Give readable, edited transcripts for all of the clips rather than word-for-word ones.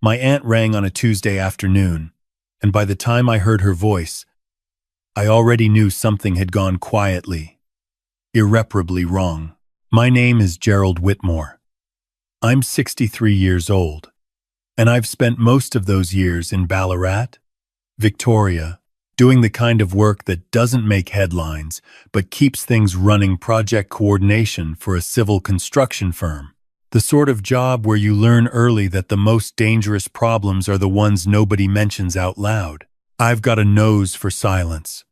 My aunt rang on a Tuesday afternoon, and by the time I heard her voice, I already knew something had gone quietly, irreparably wrong. My name is Gerald Whitmore. I'm 63 years old, and I've spent most of those years in Ballarat, Victoria, doing the kind of work that doesn't make headlines but keeps things running, project coordination for a civil construction firm. The sort of job where you learn early that the most dangerous problems are the ones nobody mentions out loud. I've got a nose for silence.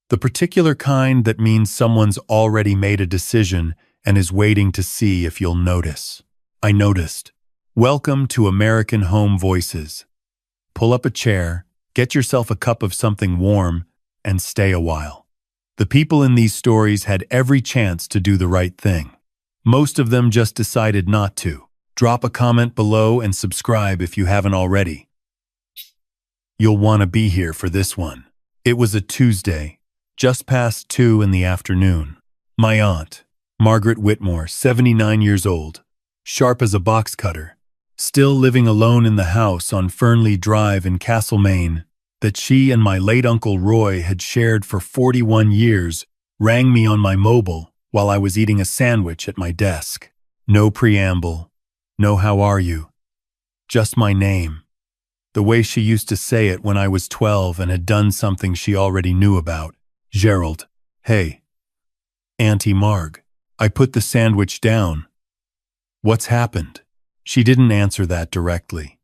The particular kind that means someone's already made a decision and is waiting to see if you'll notice. I noticed. Welcome to American Home Voices. Pull up a chair, get yourself a cup of something warm, and stay a while. The people in these stories had every chance to do the right thing. Most of them just decided not to. Drop a comment below and subscribe if you haven't already. You'll want to be here for this one. It was a Tuesday, just past 2 in the afternoon. My aunt, Margaret Whitmore, 79 years old, sharp as a box cutter, still living alone in the house on Fernlea Drive in Castlemaine that she and my late Uncle Roy had shared for 41 years, rang me on my mobile while I was eating a sandwich at my desk. No preamble, no how are you, just my name, the way she used to say it when I was 12 and had done something she already knew about. Gerald. Hey. Auntie Marg. I put the sandwich down. What's happened? She didn't answer that directly.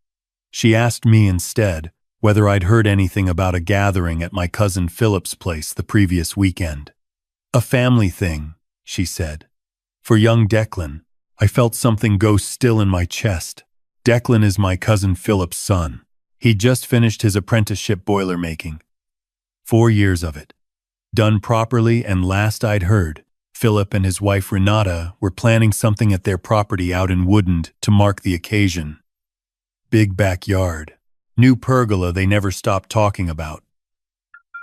She asked me instead whether I'd heard anything about a gathering at my cousin Philip's place the previous weekend. A family thing, she said. For young Declan. I felt something go still in my chest. Declan is my cousin Philip's son. He'd just finished his apprenticeship boiler making. 4 years of it. Done properly, and last I'd heard, Philip and his wife Renata were planning something at their property out in Woodend to mark the occasion. Big backyard. New pergola they never stopped talking about.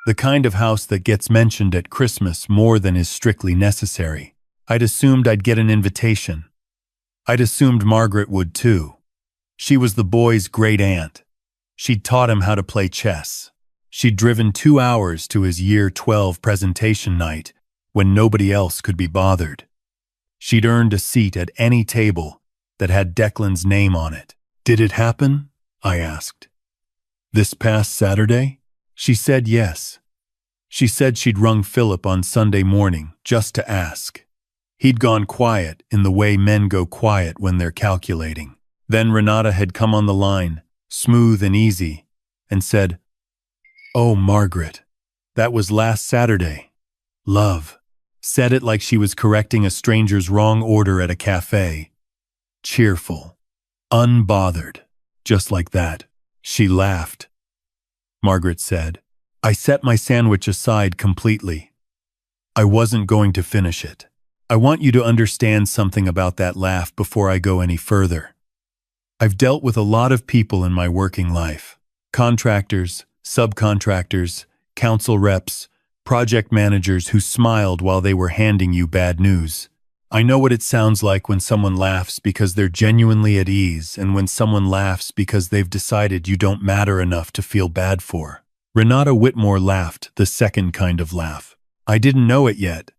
The kind of house that gets mentioned at Christmas more than is strictly necessary. I'd assumed I'd get an invitation. I'd assumed Margaret would too. She was the boy's great aunt. She'd taught him how to play chess. She'd driven 2 hours to his year 12 presentation night when nobody else could be bothered. She'd earned a seat at any table that had Declan's name on it. Did it happen? I asked. This past Saturday? She said yes. She said she'd rung Philip on Sunday morning just to ask. He'd gone quiet in the way men go quiet when they're calculating. Then Renata had come on the line, smooth and easy, and said, "Oh, Margaret, that was last Saturday. Love." Said it like she was correcting a stranger's wrong order at a cafe. Cheerful. Unbothered. Just like that. She laughed. Margaret said. I set my sandwich aside completely. I wasn't going to finish it. I want you to understand something about that laugh before I go any further. I've dealt with a lot of people in my working life. Contractors, subcontractors, council reps, project managers who smiled while they were handing you bad news. I know what it sounds like when someone laughs because they're genuinely at ease and when someone laughs because they've decided you don't matter enough to feel bad for. Renata Whitmore laughed the second kind of laugh. I didn't know it yet.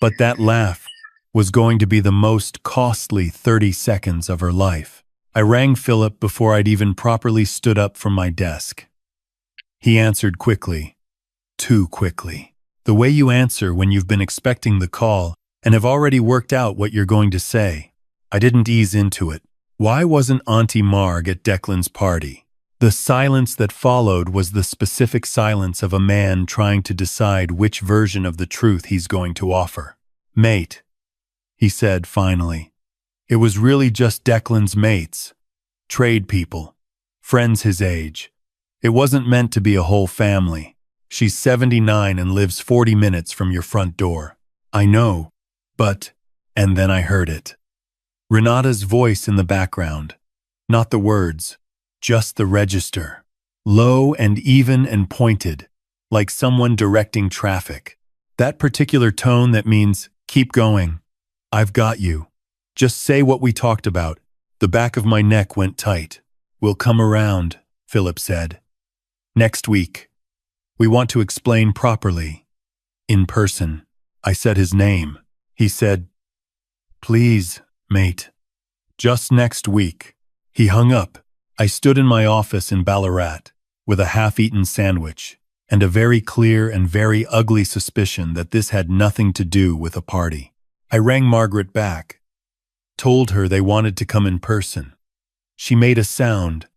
But that laugh was going to be the most costly 30 seconds of her life. I rang Philip before I'd even properly stood up from my desk. He answered quickly. Too quickly. The way you answer when you've been expecting the call and have already worked out what you're going to say. I didn't ease into it. Why wasn't Auntie Marg at Declan's party? The silence that followed was the specific silence of a man trying to decide which version of the truth he's going to offer. Mate, he said finally. It was really just Declan's mates. Trade people. Friends his age. It wasn't meant to be a whole family. She's 79 and lives 40 minutes from your front door. I know, but... And then I heard it. Renata's voice in the background. Not the words, just the register. Low and even and pointed, like someone directing traffic. That particular tone that means, keep going. I've got you. Just say what we talked about. The back of my neck went tight. We'll come around, Philip said. Next week. We want to explain properly. In person. I said his name. He said, Please, mate. Just next week. He hung up. I stood in my office in Ballarat, with a half-eaten sandwich, and a very clear and very ugly suspicion that this had nothing to do with a party. I rang Margaret back, told her they wanted to come in person. She made a sound.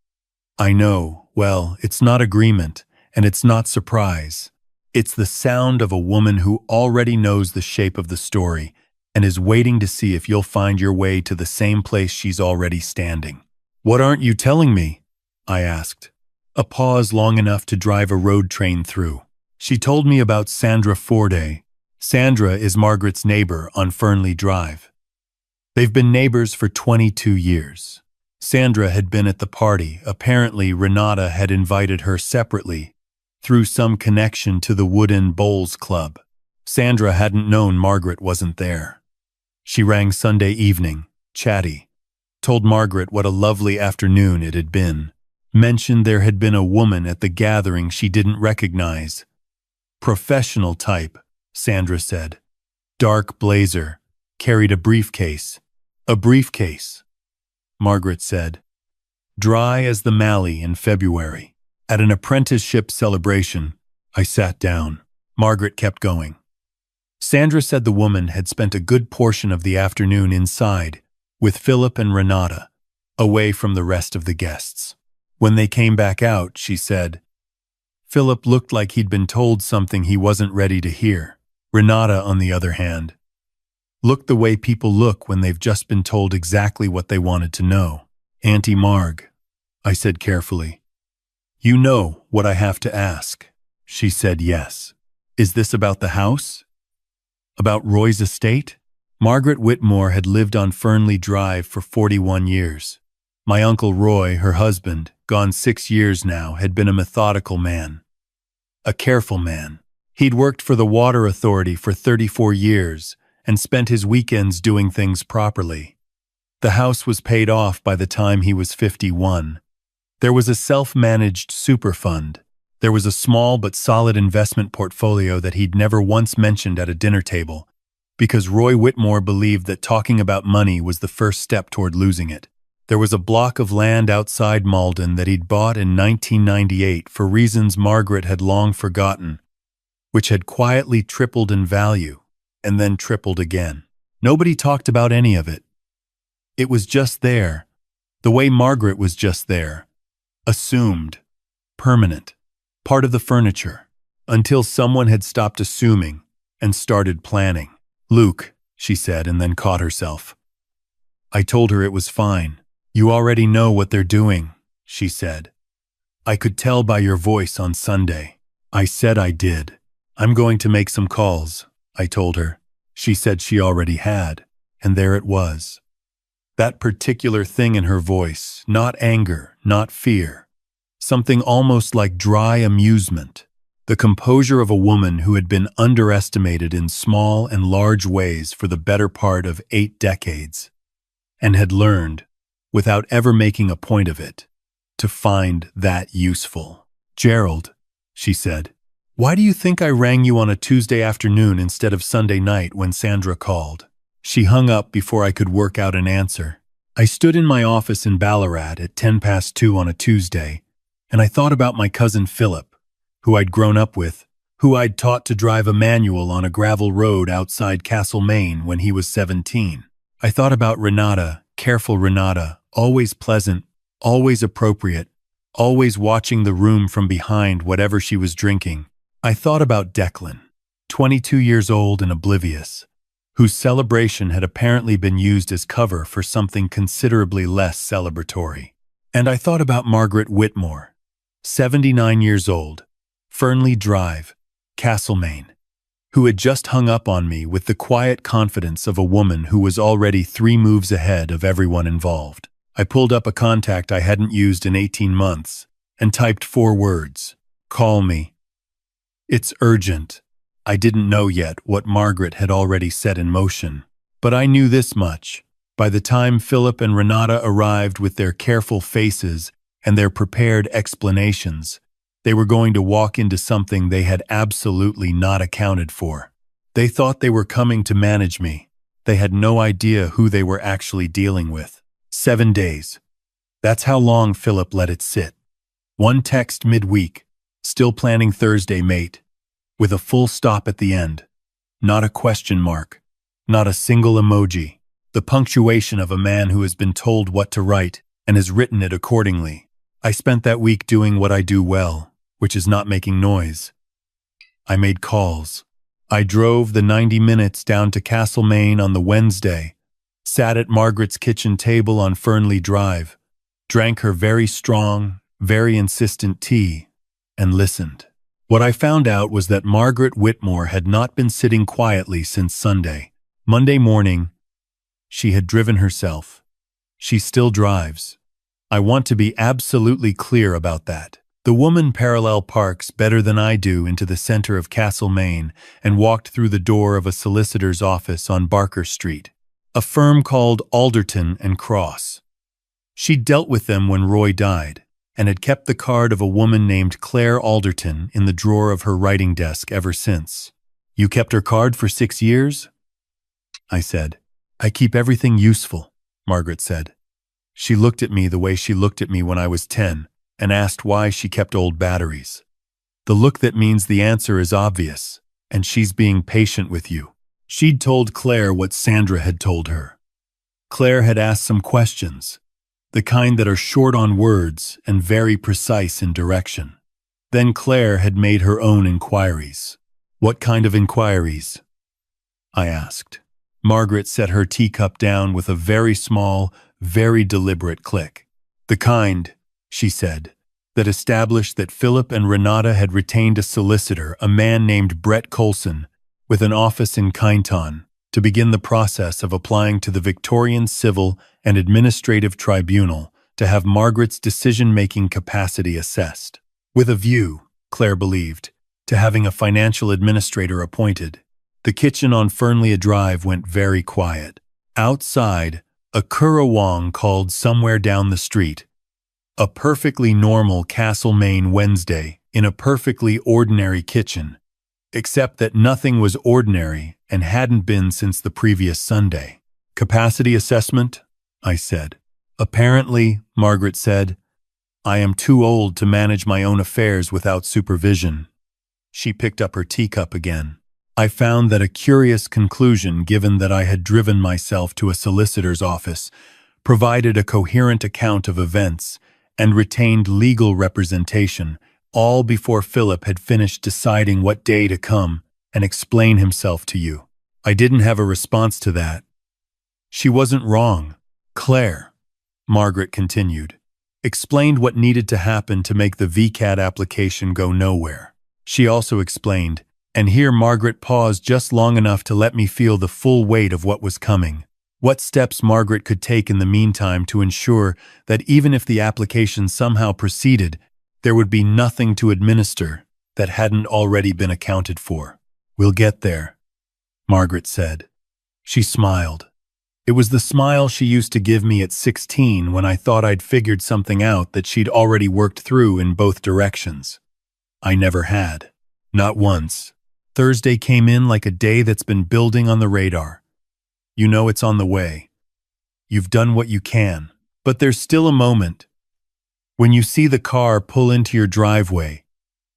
I know, well, it's not agreement, and it's not surprise. It's the sound of a woman who already knows the shape of the story and is waiting to see if you'll find your way to the same place she's already standing. What aren't you telling me? I asked. A pause long enough to drive a road train through. She told me about Sandra Forday. Sandra is Margaret's neighbor on Fernlea Drive. They've been neighbors for 22 years. Sandra had been at the party. Apparently, Renata had invited her separately through some connection to the Wooden Bowls Club. Sandra hadn't known Margaret wasn't there. She rang Sunday evening, chatty, told Margaret what a lovely afternoon it had been, mentioned there had been a woman at the gathering she didn't recognize. Professional type, Sandra said. Dark blazer, carried a briefcase. A briefcase, Margaret said. Dry as the mallee in February. At an apprenticeship celebration, I sat down. Margaret kept going. Sandra said the woman had spent a good portion of the afternoon inside, with Philip and Renata, away from the rest of the guests. When they came back out, she said, Philip looked like he'd been told something he wasn't ready to hear. Renata, on the other hand, looked the way people look when they've just been told exactly what they wanted to know. Auntie Marg, I said carefully. You know what I have to ask. She said yes. Is this about the house? About Roy's estate? Margaret Whitmore had lived on Fernlea Drive for 41 years. My Uncle Roy, her husband, gone 6 years now, had been a methodical man. A careful man. He'd worked for the Water Authority for 34 years and spent his weekends doing things properly. The house was paid off by the time he was 51. There was a self-managed super fund. There was a small but solid investment portfolio that he'd never once mentioned at a dinner table, because Roy Whitmore believed that talking about money was the first step toward losing it. There was a block of land outside Malden that he'd bought in 1998 for reasons Margaret had long forgotten, which had quietly tripled in value and then tripled again. Nobody talked about any of it. It was just there, the way Margaret was just there. Assumed, permanent, part of the furniture, until someone had stopped assuming and started planning. Luke, she said, and then caught herself. I told her it was fine. You already know what they're doing, she said. I could tell by your voice on Sunday. I said I did. I'm going to make some calls, I told her. She said she already had, and there it was. That particular thing in her voice, not anger, not fear. Something almost like dry amusement. The composure of a woman who had been underestimated in small and large ways for the better part of 8 decades, and had learned, without ever making a point of it, to find that useful. Gerald, she said, why do you think I rang you on a Tuesday afternoon instead of Sunday night when Sandra called? She hung up before I could work out an answer. I stood in my office in Ballarat at 2:10 on a Tuesday, and I thought about my cousin Philip, who I'd grown up with, who I'd taught to drive a manual on a gravel road outside Castlemaine when he was 17. I thought about Renata, careful Renata, always pleasant, always appropriate, always watching the room from behind whatever she was drinking. I thought about Declan, 22 years old and oblivious, whose celebration had apparently been used as cover for something considerably less celebratory. And I thought about Margaret Whitmore, 79 years old, Fernlea Drive, Castlemaine, who had just hung up on me with the quiet confidence of a woman who was already 3 moves ahead of everyone involved. I pulled up a contact I hadn't used in 18 months and typed 4 words. Call me. It's urgent. I didn't know yet what Margaret had already set in motion, but I knew this much. By the time Philip and Renata arrived with their careful faces and their prepared explanations, they were going to walk into something they had absolutely not accounted for. They thought they were coming to manage me. They had no idea who they were actually dealing with. 7 days. That's how long Philip let it sit. One text midweek. Still planning Thursday, mate. With a full stop at the end. Not a question mark. Not a single emoji. The punctuation of a man who has been told what to write and has written it accordingly. I spent that week doing what I do well, which is not making noise. I made calls. I drove the 90 minutes down to Castlemaine on the Wednesday, sat at Margaret's kitchen table on Fernlea Drive, drank her very strong, very insistent tea, and listened. What I found out was that Margaret Whitmore had not been sitting quietly since Sunday. Monday morning, she had driven herself. She still drives. I want to be absolutely clear about that. The woman parallel parks better than I do into the center of Castlemaine and walked through the door of a solicitor's office on Barker Street, a firm called Alderton and Cross. She'd dealt with them when Roy died and had kept the card of a woman named Claire Alderton in the drawer of her writing desk ever since. You kept her card for 6 years? I said. I keep everything useful, Margaret said. She looked at me the way she looked at me when I was 10 and asked why she kept old batteries. The look that means the answer is obvious, and she's being patient with you. She'd told Claire what Sandra had told her. Claire had asked some questions, the kind that are short on words and very precise in direction. Then Claire had made her own inquiries. What kind of inquiries? I asked. Margaret set her teacup down with a very small, very deliberate click. The kind, she said, that established that Philip and Renata had retained a solicitor, a man named Brett Coulson, with an office in Kyneton, to begin the process of applying to the Victorian Civil and Administrative Tribunal to have Margaret's decision-making capacity assessed. With a view, Claire believed, to having a financial administrator appointed. The kitchen on Fernlea Drive went very quiet. Outside, a currawong called somewhere down the street. A perfectly normal Castlemaine Wednesday in a perfectly ordinary kitchen, except that nothing was ordinary and hadn't been since the previous Sunday. Capacity assessment? I said. Apparently, Margaret said, I am too old to manage my own affairs without supervision. She picked up her teacup again. I found that a curious conclusion, given that I had driven myself to a solicitor's office, provided a coherent account of events, and retained legal representation, all before Philip had finished deciding what day to come and explain himself to you. I didn't have a response to that. She wasn't wrong. Claire, Margaret continued, explained what needed to happen to make the VCAT application go nowhere. She also explained, and here Margaret paused just long enough to let me feel the full weight of what was coming. What steps Margaret could take in the meantime to ensure that even if the application somehow proceeded, there would be nothing to administer that hadn't already been accounted for. We'll get there, Margaret said. She smiled. It was the smile she used to give me at 16 when I thought I'd figured something out that she'd already worked through in both directions. I never had. Not once. Thursday came in like a day that's been building on the radar. You know it's on the way. You've done what you can. But there's still a moment. When you see the car pull into your driveway,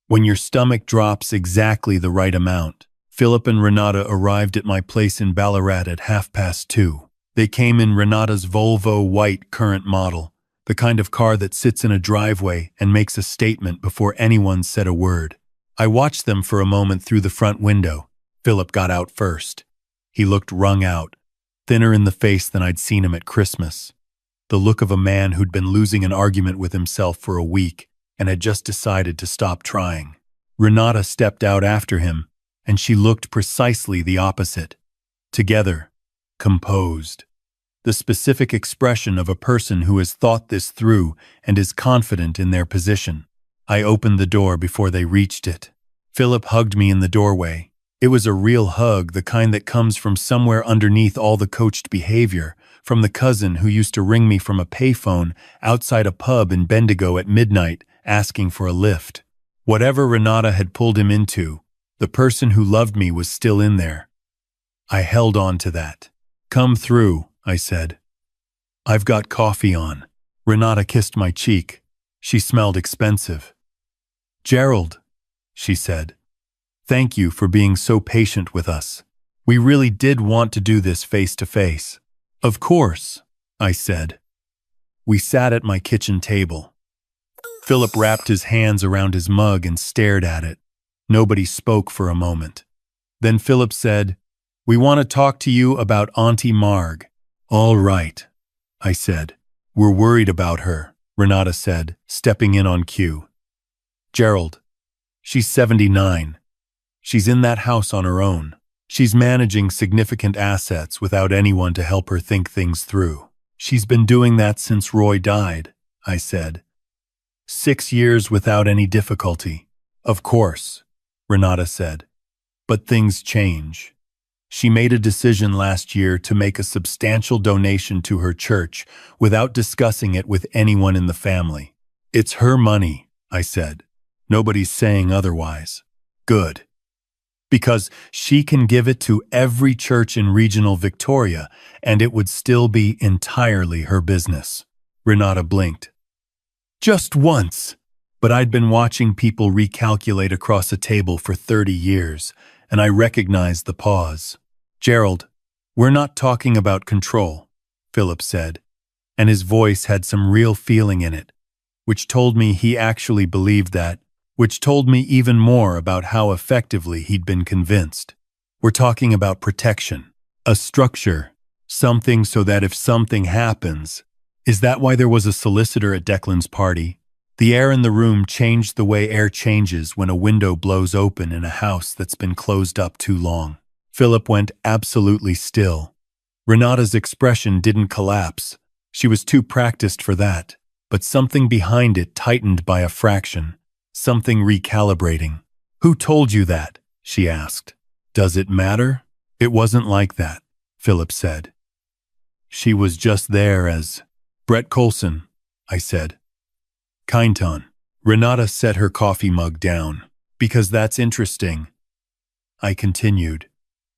when your stomach drops exactly the right amount. Philip and Renata arrived at my place in Ballarat at 2:30. They came in Renata's Volvo white current model, the kind of car that sits in a driveway and makes a statement before anyone said a word. I watched them for a moment through the front window. Philip got out first. He looked wrung out, thinner in the face than I'd seen him at Christmas. The look of a man who'd been losing an argument with himself for a week and had just decided to stop trying. Renata stepped out after him, and she looked precisely the opposite. Together, composed. The specific expression of a person who has thought this through and is confident in their position. I opened the door before they reached it. Philip hugged me in the doorway. It was a real hug, the kind that comes from somewhere underneath all the coached behavior, from the cousin who used to ring me from a payphone outside a pub in Bendigo at midnight asking for a lift. Whatever Renata had pulled him into, the person who loved me was still in there. I held on to that. "Come through," I said. "I've got coffee on." Renata kissed my cheek. She smelled expensive. "Gerald," she said, "thank you for being so patient with us. We really did want to do this face to face." "Of course," I said. We sat at my kitchen table. Philip wrapped his hands around his mug and stared at it. Nobody spoke for a moment. Then Philip said, "We want to talk to you about Auntie Marg." "All right," I said. "We're worried about her," Renata said, stepping in on cue. "Gerald, she's 79. She's in that house on her own. She's managing significant assets without anyone to help her think things through. She's been doing that since Roy died," I said. 6 years without any difficulty." "Of course," Renata said. "But things change. She made a decision last year to make a substantial donation to her church without discussing it with anyone in the family. It's her money," I said. "Nobody's saying otherwise." "Good. Because she can give it to every church in regional Victoria, and it would still be entirely her business." Renata blinked. "Just once." But I'd been watching people recalculate across a table for 30 years, and I recognized the pause. "Gerald, we're not talking about control," Philip said, and his voice had some real feeling in it, which told me he actually believed that, which told me even more about how effectively he'd been convinced. "We're talking about protection, a structure, something so that if something happens." "Is that why there was a solicitor at Declan's party?" The air in the room changed the way air changes when a window blows open in a house that's been closed up too long. Philip went absolutely still. Renata's expression didn't collapse. She was too practiced for that, but something behind it tightened by a fraction, something recalibrating. "Who told you that?" she asked. "Does it matter?" "It wasn't like that," Philip said. "She was just there as Brett Coulson," I said. "Kindton." Renata set her coffee mug down. "Because that's interesting," I continued,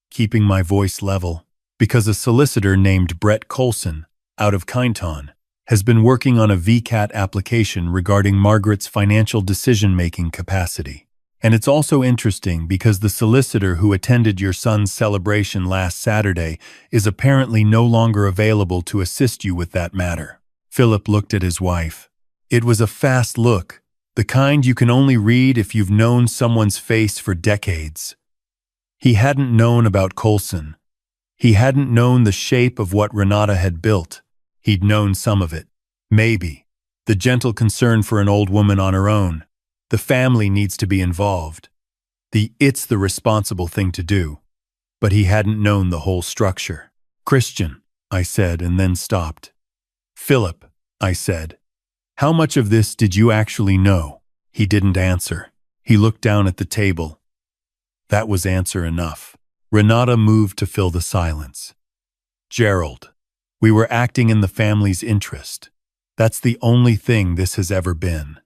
keeping my voice level. "Because a solicitor named Brett Coulson, out of Kindton, has been working on a VCAT application regarding Margaret's financial decision-making capacity. And it's also interesting because the solicitor who attended your son's celebration last Saturday is apparently no longer available to assist you with that matter." Philip looked at his wife. It was a fast look, the kind you can only read if you've known someone's face for decades. He hadn't known about Coulson. He hadn't known the shape of what Renata had built. He'd known some of it. Maybe. The gentle concern for an old woman on her own. The family needs to be involved. It's the responsible thing to do. But he hadn't known the whole structure. "Christian," I said, and then stopped. "Philip," I said, "how much of this did you actually know?" He didn't answer. He looked down at the table. That was answer enough. Renata moved to fill the silence. "Gerald, we were acting in the family's interest. That's the only thing this has ever been.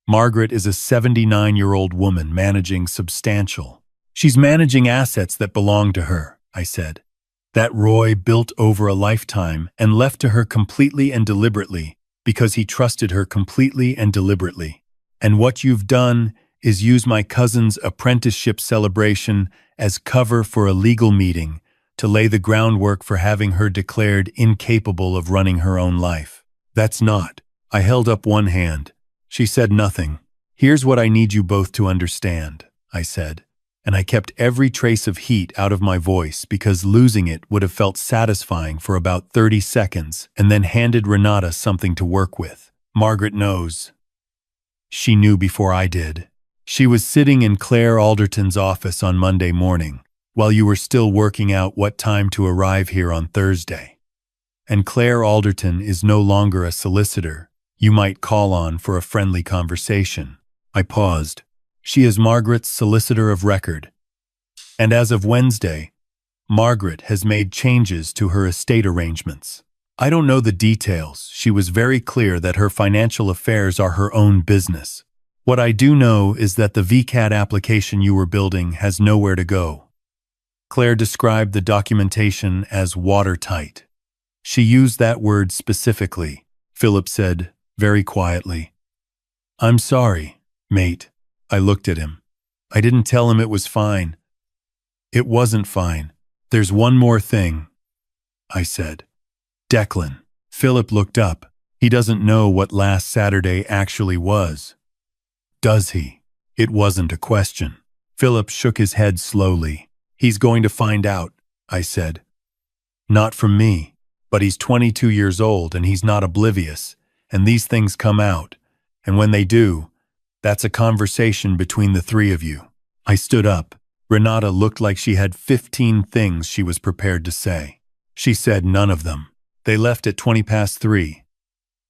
Margaret is a 79-year-old woman managing substantial. She's managing assets that belong to her," I said. "That Roy built over a lifetime and left to her completely and deliberately because he trusted her completely and deliberately. And what you've done is use my cousin's apprenticeship celebration as cover for a legal meeting to lay the groundwork for having her declared incapable of running her own life. That's not." I held up one hand. She said nothing. "Here's what I need you both to understand," I said, and I kept every trace of heat out of my voice because losing it would have felt satisfying for about 30 seconds, and then handed Renata something to work with. "Margaret knows. She knew before I did. She was sitting in Claire Alderton's office on Monday morning, while you were still working out what time to arrive here on Thursday. And Claire Alderton is no longer a solicitor you might call on for a friendly conversation." I paused. "She is Margaret's solicitor of record. And as of Wednesday, Margaret has made changes to her estate arrangements." I don't know the details. She was very clear that her financial affairs are her own business. What I do know is that the VCAT application you were building has nowhere to go. Claire described the documentation as watertight. She used that word specifically, Philip said, very quietly. I'm sorry, mate. I looked at him. I didn't tell him it was fine. It wasn't fine. There's one more thing, I said. Declan. Philip looked up. He doesn't know what last Saturday actually was. Does he? It wasn't a question. Philip shook his head slowly. He's going to find out, I said. Not from me, but he's 22 years old and he's not oblivious, and these things come out, and when they do, that's a conversation between the three of you. I stood up. Renata looked like she had 15 things she was prepared to say. She said none of them. They left at 3:20.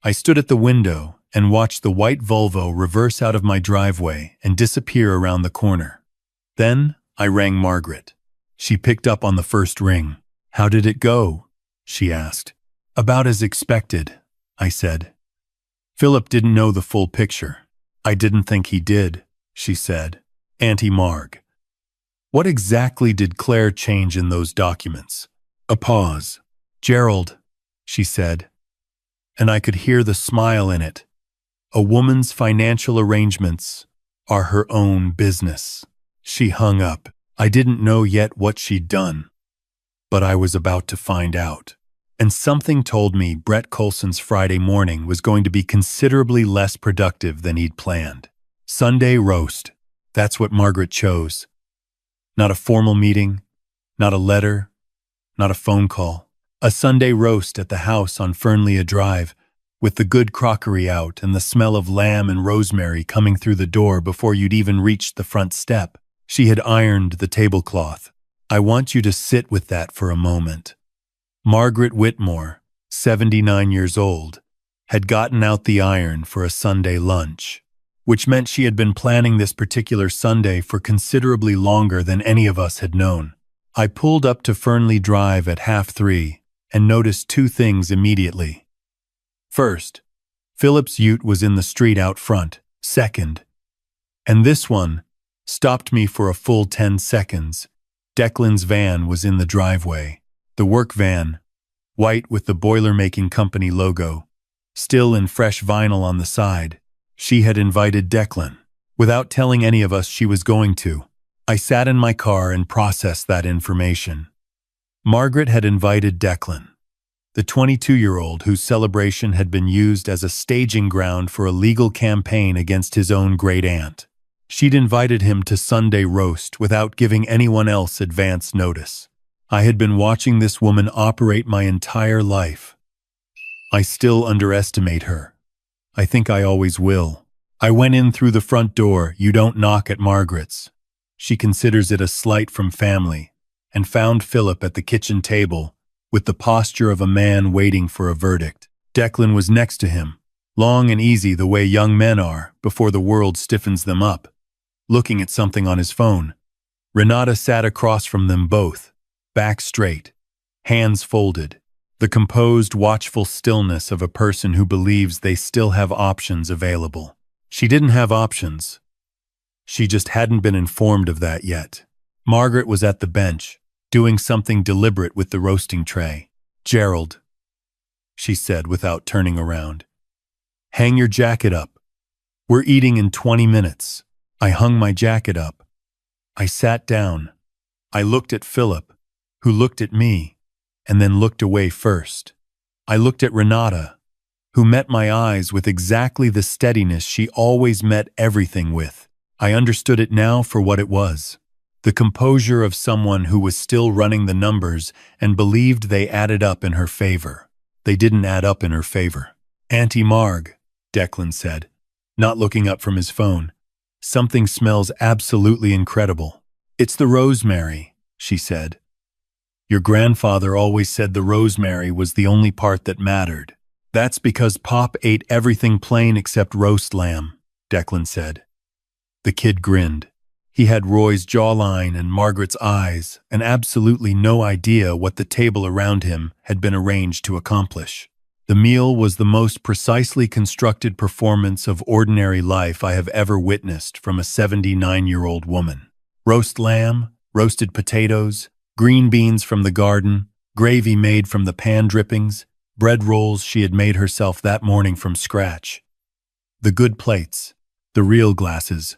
I stood at the window and watched the white Volvo reverse out of my driveway and disappear around the corner. Then I rang Margaret. She picked up on the first ring. How did it go? She asked. About as expected, I said. Philip didn't know the full picture. I didn't think he did, she said. Auntie Marg. What exactly did Claire change in those documents? A pause. Gerald, she said, and I could hear the smile in it. A woman's financial arrangements are her own business. She hung up. I didn't know yet what she'd done, but I was about to find out. And something told me Brett Coulson's Friday morning was going to be considerably less productive than he'd planned. Sunday roast. That's what Margaret chose. Not a formal meeting, not a letter, not a phone call. A Sunday roast at the house on Fernlea Drive, with the good crockery out and the smell of lamb and rosemary coming through the door before you'd even reached the front step. She had ironed the tablecloth. I want you to sit with that for a moment. Margaret Whitmore, 79 years old, had gotten out the iron for a Sunday lunch, which meant she had been planning this particular Sunday for considerably longer than any of us had known. I pulled up to Fernlea Drive at 3:30 and noticed two things immediately. First, Philip's ute was in the street out front. Second, and this one stopped me for a full 10 seconds, Declan's van was in the driveway. The work van, white with the boiler-making company logo, still in fresh vinyl on the side. She had invited Declan, without telling any of us she was going to. I sat in my car and processed that information. Margaret had invited Declan, the 22-year-old whose celebration had been used as a staging ground for a legal campaign against his own great-aunt. She'd invited him to Sunday roast without giving anyone else advance notice. I had been watching this woman operate my entire life. I still underestimate her. I think I always will. I went in through the front door. You don't knock at Margaret's. She considers it a slight from family, and found Philip at the kitchen table with the posture of a man waiting for a verdict. Declan was next to him, long and easy the way young men are before the world stiffens them up, looking at something on his phone. Renata sat across from them both, back straight, hands folded, the composed, watchful stillness of a person who believes they still have options available. She didn't have options. She just hadn't been informed of that yet. Margaret was at the bench, doing something deliberate with the roasting tray. Gerald, she said without turning around. Hang your jacket up. We're eating in 20 minutes. I hung my jacket up. I sat down. I looked at Philip, who looked at me, and then looked away first. I looked at Renata, who met my eyes with exactly the steadiness she always met everything with. I understood it now for what it was. The composure of someone who was still running the numbers and believed they added up in her favor. They didn't add up in her favor. Auntie Marg, Declan said, not looking up from his phone. Something smells absolutely incredible. It's the rosemary, she said. Your grandfather always said the rosemary was the only part that mattered. That's because Pop ate everything plain except roast lamb, Declan said. The kid grinned. He had Roy's jawline and Margaret's eyes, and absolutely no idea what the table around him had been arranged to accomplish. The meal was the most precisely constructed performance of ordinary life I have ever witnessed from a 79-year-old woman. Roast lamb, roasted potatoes, green beans from the garden, gravy made from the pan drippings, bread rolls she had made herself that morning from scratch. The good plates, the real glasses,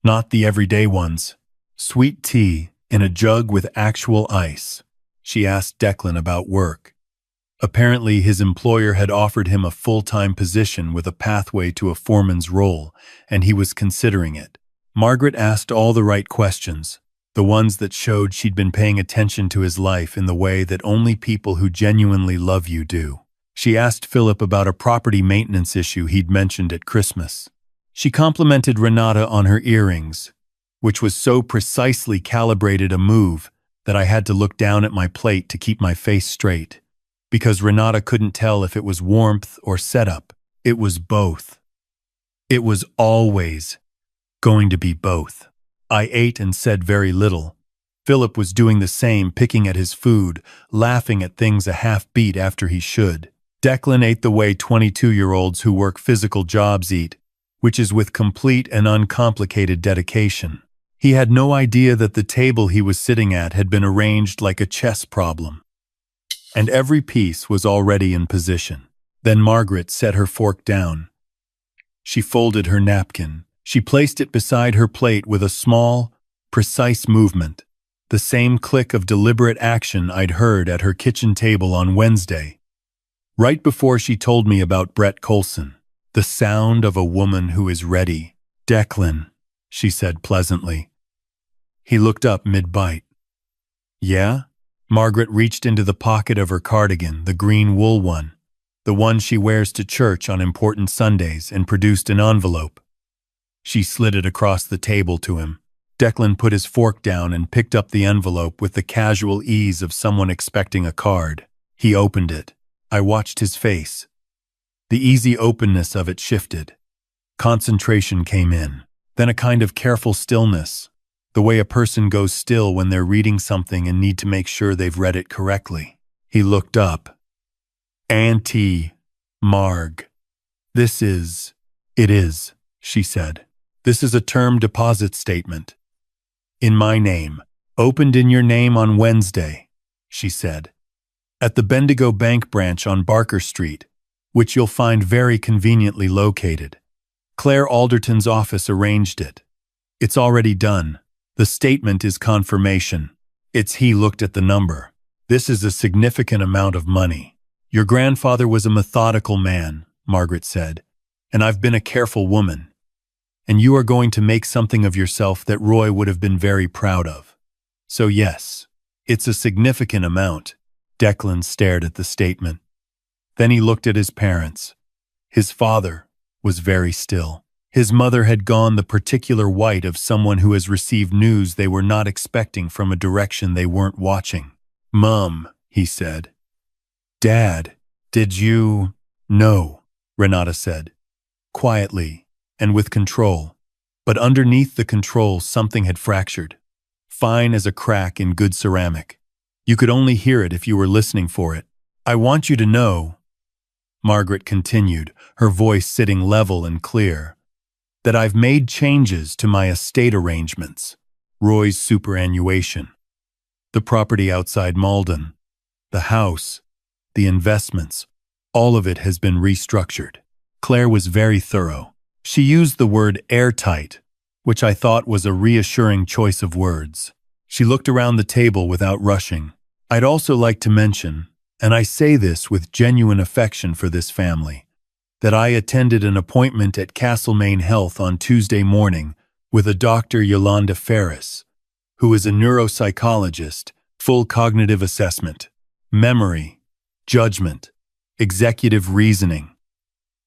not the everyday ones. Sweet tea in a jug with actual ice. She asked Declan about work. Apparently, his employer had offered him a full-time position with a pathway to a foreman's role, and he was considering it. Margaret asked all the right questions, the ones that showed she'd been paying attention to his life in the way that only people who genuinely love you do. She asked Philip about a property maintenance issue he'd mentioned at Christmas. She complimented Renata on her earrings, which was so precisely calibrated a move that I had to look down at my plate to keep my face straight, because Renata couldn't tell if it was warmth or setup. It was both. It was always going to be both. I ate and said very little. Philip was doing the same, picking at his food, laughing at things a half beat after he should. Declan ate the way 22-year-olds who work physical jobs eat, which is with complete and uncomplicated dedication. He had no idea that the table he was sitting at had been arranged like a chess problem, and every piece was already in position. Then Margaret set her fork down. She folded her napkin. She placed it beside her plate with a small, precise movement, the same click of deliberate action I'd heard at her kitchen table on Wednesday, right before she told me about Brett Coulson. The sound of a woman who is ready. "Declan," she said pleasantly. He looked up mid-bite. "Yeah?" Margaret reached into the pocket of her cardigan, the green wool one, the one she wears to church on important Sundays, and produced an envelope. She slid it across the table to him. Declan put his fork down and picked up the envelope with the casual ease of someone expecting a card. He opened it. I watched his face. The easy openness of it shifted. Concentration came in. Then a kind of careful stillness, the way a person goes still when they're reading something and need to make sure they've read it correctly. He looked up. "Auntie Marg, It is," she said. "This is a term deposit statement. In my name. Opened in your name on Wednesday," she said. "At the Bendigo Bank branch on Barker Street, which you'll find very conveniently located. Claire Alderton's office arranged it. It's already done. The statement is confirmation." He looked at the number. "This is a significant amount of money. Your grandfather was a methodical man," Margaret said, "and I've been a careful woman. And you are going to make something of yourself that Roy would have been very proud of. So yes, it's a significant amount." Declan stared at the statement. Then he looked at his parents. His father was very still. His mother had gone the particular white of someone who has received news they were not expecting from a direction they weren't watching. "Mum," he said. "Dad, did you—" "No," Renata said, quietly and with control. But underneath the control, something had fractured, fine as a crack in good ceramic. You could only hear it if you were listening for it. "I want you to know," Margaret continued, her voice sitting level and clear, "that I've made changes to my estate arrangements, Roy's superannuation, the property outside Malden, the house, the investments, all of it has been restructured." Claire was very thorough. She used the word airtight, which I thought was a reassuring choice of words. She looked around the table without rushing. "I'd also like to mention, and I say this with genuine affection for this family, that I attended an appointment at Castlemaine Health on Tuesday morning with a Dr. Yolanda Ferris, who is a neuropsychologist, full cognitive assessment, memory, judgment, executive reasoning,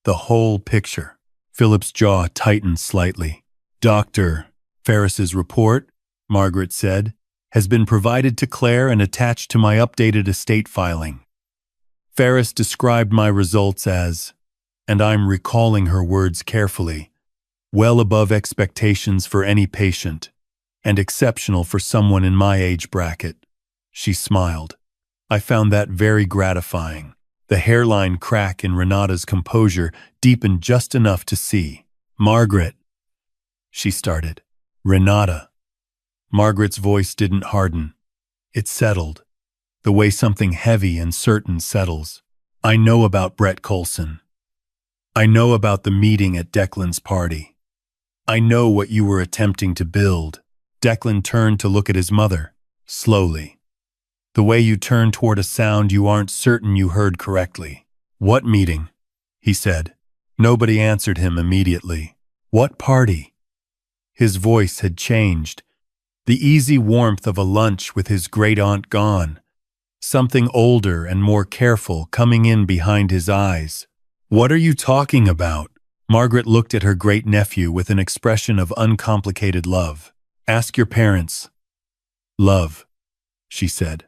the whole picture." Philip's jaw tightened slightly. "Dr. Ferris's report," Margaret said, "has been provided to Claire and attached to my updated estate filing. Ferris described my results as," and I'm recalling her words carefully, well above expectations for any patient, and exceptional for someone in my age bracket. She smiled. I found that very gratifying. The hairline crack in Renata's composure deepened just enough to see. "Margaret," she started. "Renata." Margaret's voice didn't harden. It settled, the way something heavy and certain settles. "I know about Brett Coulson. I know about the meeting at Declan's party. I know what you were attempting to build." Declan turned to look at his mother, slowly. "The way you turn toward a sound you aren't certain you heard correctly." "What meeting?" he said. Nobody answered him immediately. "What party?" His voice had changed. The easy warmth of a lunch with his great-aunt gone. Something older and more careful coming in behind his eyes. "What are you talking about?" Margaret looked at her great-nephew with an expression of uncomplicated love. "Ask your parents." "Love," she said.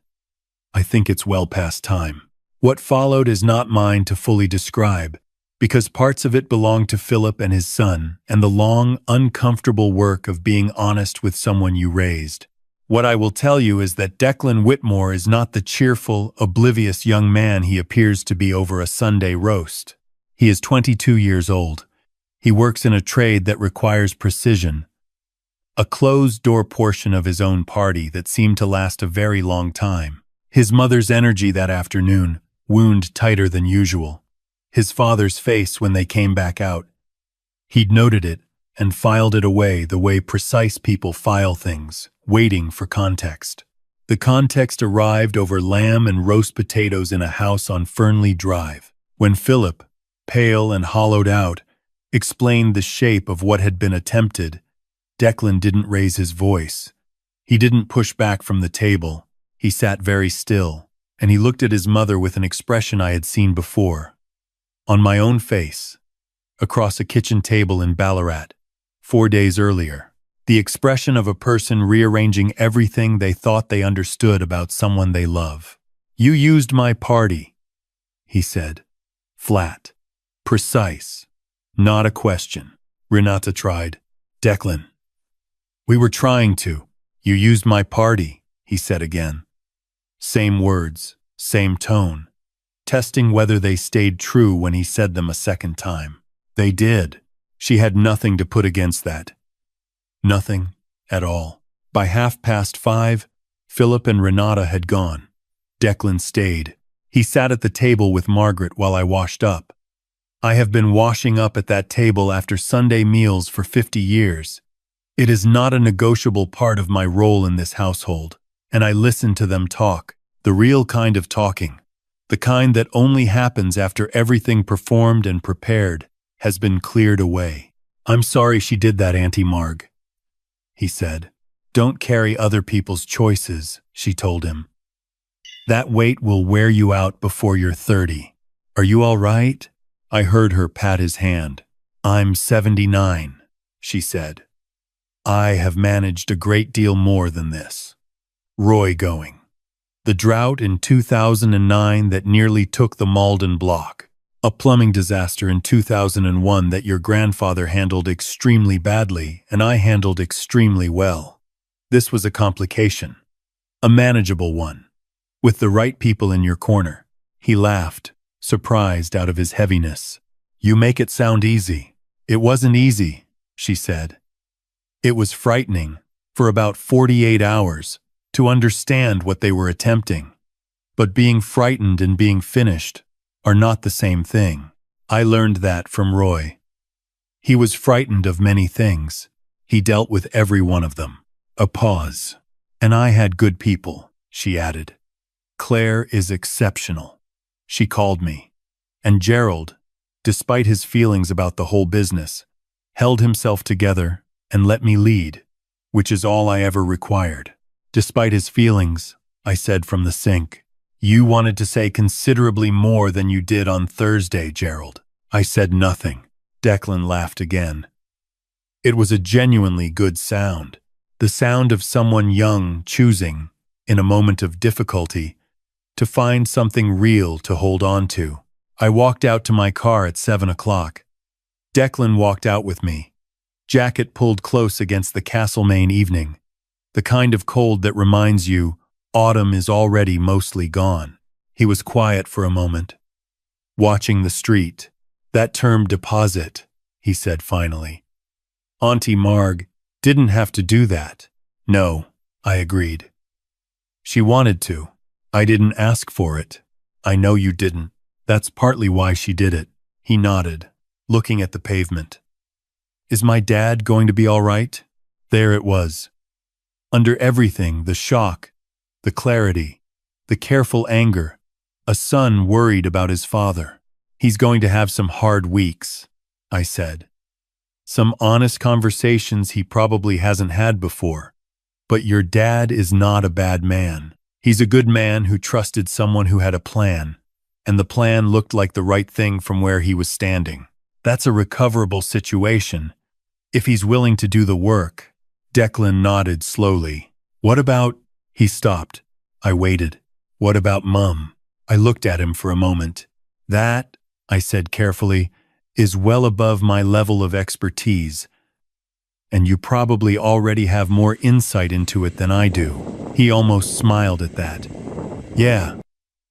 "I think it's well past time." What followed is not mine to fully describe, because parts of it belong to Philip and his son, and the long, uncomfortable work of being honest with someone you raised. What I will tell you is that Declan Whitmore is not the cheerful, oblivious young man he appears to be over a Sunday roast. He is 22 years old. He works in a trade that requires precision. A closed-door portion of his own party that seemed to last a very long time. His mother's energy that afternoon wound tighter than usual. His father's face when they came back out. He'd noted it and filed it away the way precise people file things, waiting for context. The context arrived over lamb and roast potatoes in a house on Fernlea Drive, when Philip, pale and hollowed out, explained the shape of what had been attempted. Declan didn't raise his voice. He didn't push back from the table. He sat very still, and he looked at his mother with an expression I had seen before. On my own face, across a kitchen table in Ballarat, 4 days earlier. The expression of a person rearranging everything they thought they understood about someone they love. "You used my party," he said. Flat. Precise. Not a question. Renata tried. "Declan." "We were trying to. You used my party," he said again. Same words, same tone. Testing whether they stayed true when he said them a second time. They did. She had nothing to put against that. Nothing at all. By 5:30, Philip and Renata had gone. Declan stayed. He sat at the table with Margaret while I washed up. I have been washing up at that table after Sunday meals for 50 years. It is not a negotiable part of my role in this household, and I listen to them talk, the real kind of talking. The kind that only happens after everything performed and prepared has been cleared away. "I'm sorry she did that, Auntie Marg," he said. "Don't carry other people's choices," she told him. "That weight will wear you out before you're 30. Are you all right?" I heard her pat his hand. "I'm 79, she said. "I have managed a great deal more than this." Roy going. The drought in 2009 that nearly took the Malden block. A plumbing disaster in 2001 that your grandfather handled extremely badly and I handled extremely well. This was a complication. A manageable one. With the right people in your corner. He laughed, surprised out of his heaviness. "You make it sound easy." "It wasn't easy," she said. "It was frightening, for about 48 hours, to understand what they were attempting. But being frightened and being finished are not the same thing. I learned that from Roy. He was frightened of many things. He dealt with every one of them." A pause. "And I had good people," she added. "Claire is exceptional," she called me. And Gerald, despite his feelings about the whole business, held himself together and let me lead, which is all I ever required. Despite his feelings, I said from the sink, "You wanted to say considerably more than you did on Thursday, Gerald." I said nothing. Declan laughed again. It was a genuinely good sound. The sound of someone young choosing, in a moment of difficulty, to find something real to hold on to. I walked out to my car at 7 o'clock. Declan walked out with me. Jacket pulled close against the Castlemaine evening, the kind of cold that reminds you autumn is already mostly gone. He was quiet for a moment, watching the street. That term deposit, he said finally. Auntie Marg didn't have to do that. No, I agreed. She wanted to. I didn't ask for it. I know you didn't. That's partly why she did it. He nodded, looking at the pavement. Is my dad going to be all right? There it was. Under everything, the shock, the clarity, the careful anger, a son worried about his father. He's going to have some hard weeks, I said. Some honest conversations he probably hasn't had before. But your dad is not a bad man. He's a good man who trusted someone who had a plan, and the plan looked like the right thing from where he was standing. That's a recoverable situation, if he's willing to do the work. Declan nodded slowly. What about... He stopped. I waited. What about Mum? I looked at him for a moment. That, I said carefully, is well above my level of expertise, and you probably already have more insight into it than I do. He almost smiled at that. Yeah.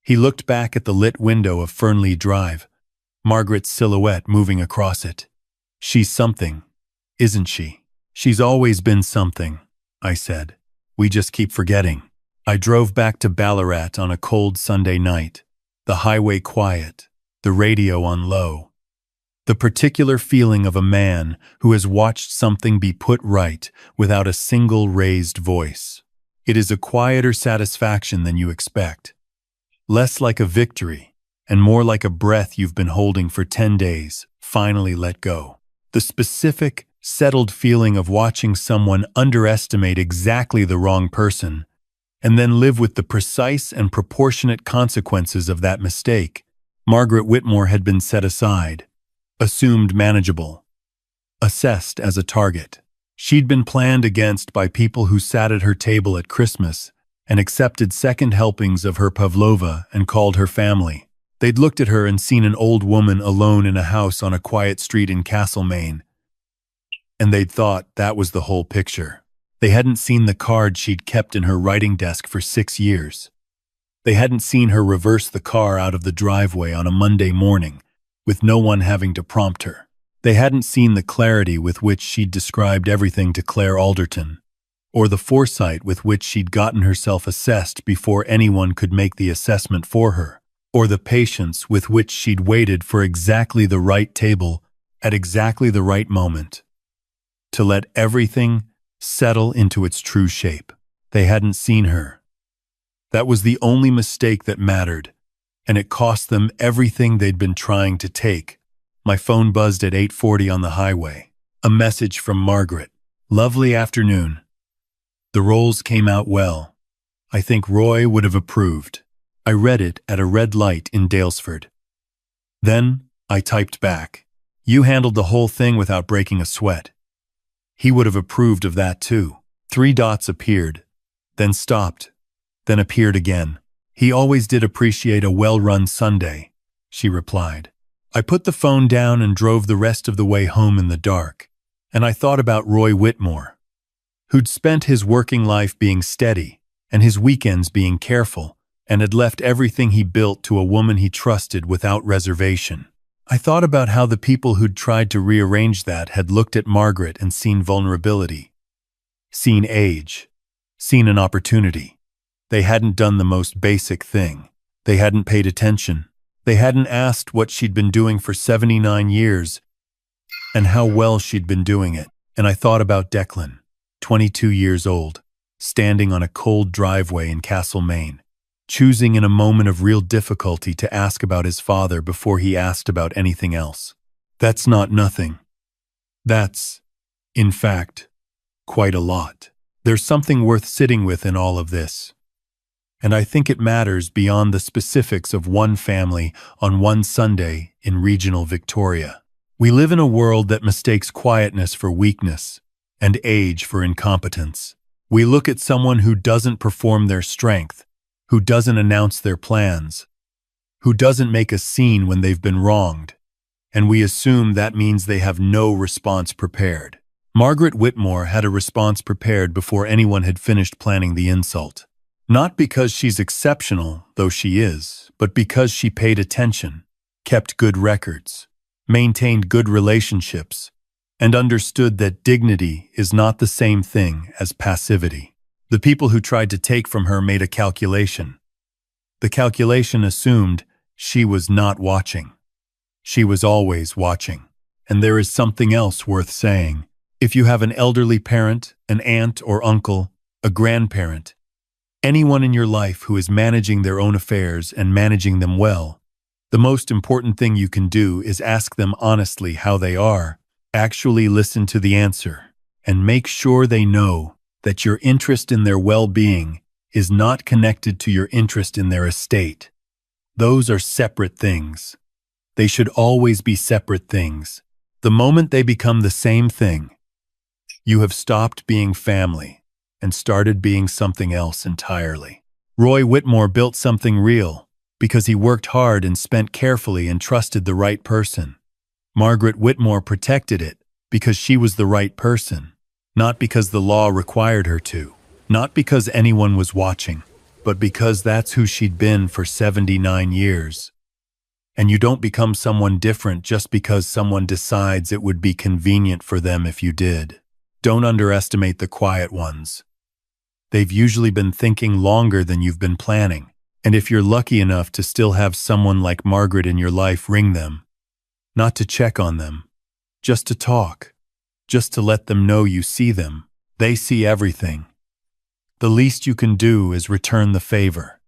He looked back at the lit window of Fernlea Drive, Margaret's silhouette moving across it. She's something, isn't she? She's always been something, I said. We just keep forgetting. I drove back to Ballarat on a cold Sunday night, the highway quiet, the radio on low. The particular feeling of a man who has watched something be put right without a single raised voice. It is a quieter satisfaction than you expect. Less like a victory, and more like a breath you've been holding for 10 days, finally let go. The specific, settled feeling of watching someone underestimate exactly the wrong person, and then live with the precise and proportionate consequences of that mistake. Margaret Whitmore had been set aside, assumed manageable, assessed as a target. She'd been planned against by people who sat at her table at Christmas and accepted second helpings of her pavlova and called her family. They'd looked at her and seen an old woman alone in a house on a quiet street in Castlemaine, and they'd thought that was the whole picture. They hadn't seen the card she'd kept in her writing desk for 6 years. They hadn't seen her reverse the car out of the driveway on a Monday morning, with no one having to prompt her. They hadn't seen the clarity with which she'd described everything to Claire Alderton, or the foresight with which she'd gotten herself assessed before anyone could make the assessment for her, or the patience with which she'd waited for exactly the right table at exactly the right moment, to let everything settle into its true shape. They hadn't seen her. That was the only mistake that mattered, and it cost them everything they'd been trying to take. My phone buzzed at 8:40 on the highway. A message from Margaret. Lovely afternoon. The rolls came out well. I think Roy would have approved. I read it at a red light in Daylesford. Then I typed back. You handled the whole thing without breaking a sweat. He would have approved of that too. 3 dots appeared, then stopped, then appeared again. He always did appreciate a well-run Sunday, she replied. I put the phone down and drove the rest of the way home in the dark, and I thought about Roy Whitmore, who'd spent his working life being steady and his weekends being careful, and had left everything he built to a woman he trusted without reservation. I thought about how the people who'd tried to rearrange that had looked at Margaret and seen vulnerability, seen age, seen an opportunity. They hadn't done the most basic thing. They hadn't paid attention. They hadn't asked what she'd been doing for 79 years and how well she'd been doing it. And I thought about Declan, 22 years old, standing on a cold driveway in Castlemaine, choosing in a moment of real difficulty to ask about his father before he asked about anything else. That's not nothing. That's, in fact, quite a lot. There's something worth sitting with in all of this. And I think it matters beyond the specifics of one family on one Sunday in regional Victoria. We live in a world that mistakes quietness for weakness and age for incompetence. We look at someone who doesn't perform their strength, who doesn't announce their plans, who doesn't make a scene when they've been wronged, and we assume that means they have no response prepared. Margaret Whitmore had a response prepared before anyone had finished planning the insult. Not because she's exceptional, though she is, but because she paid attention, kept good records, maintained good relationships, and understood that dignity is not the same thing as passivity. The people who tried to take from her made a calculation. The calculation assumed she was not watching. She was always watching. And there is something else worth saying. If you have an elderly parent, an aunt or uncle, a grandparent, anyone in your life who is managing their own affairs and managing them well, the most important thing you can do is ask them honestly how they are, actually listen to the answer, and make sure they know that your interest in their well-being is not connected to your interest in their estate. Those are separate things. They should always be separate things. The moment they become the same thing, you have stopped being family and started being something else entirely. Roy Whitmore built something real because he worked hard and spent carefully and trusted the right person. Margaret Whitmore protected it because she was the right person, not because the law required her to, not because anyone was watching, but because that's who she'd been for 79 years. And you don't become someone different just because someone decides it would be convenient for them if you did. Don't underestimate the quiet ones. They've usually been thinking longer than you've been planning. And if you're lucky enough to still have someone like Margaret in your life, ring them. Not to check on them, just to talk, just to let them know you see them. They see everything. The least you can do is return the favor.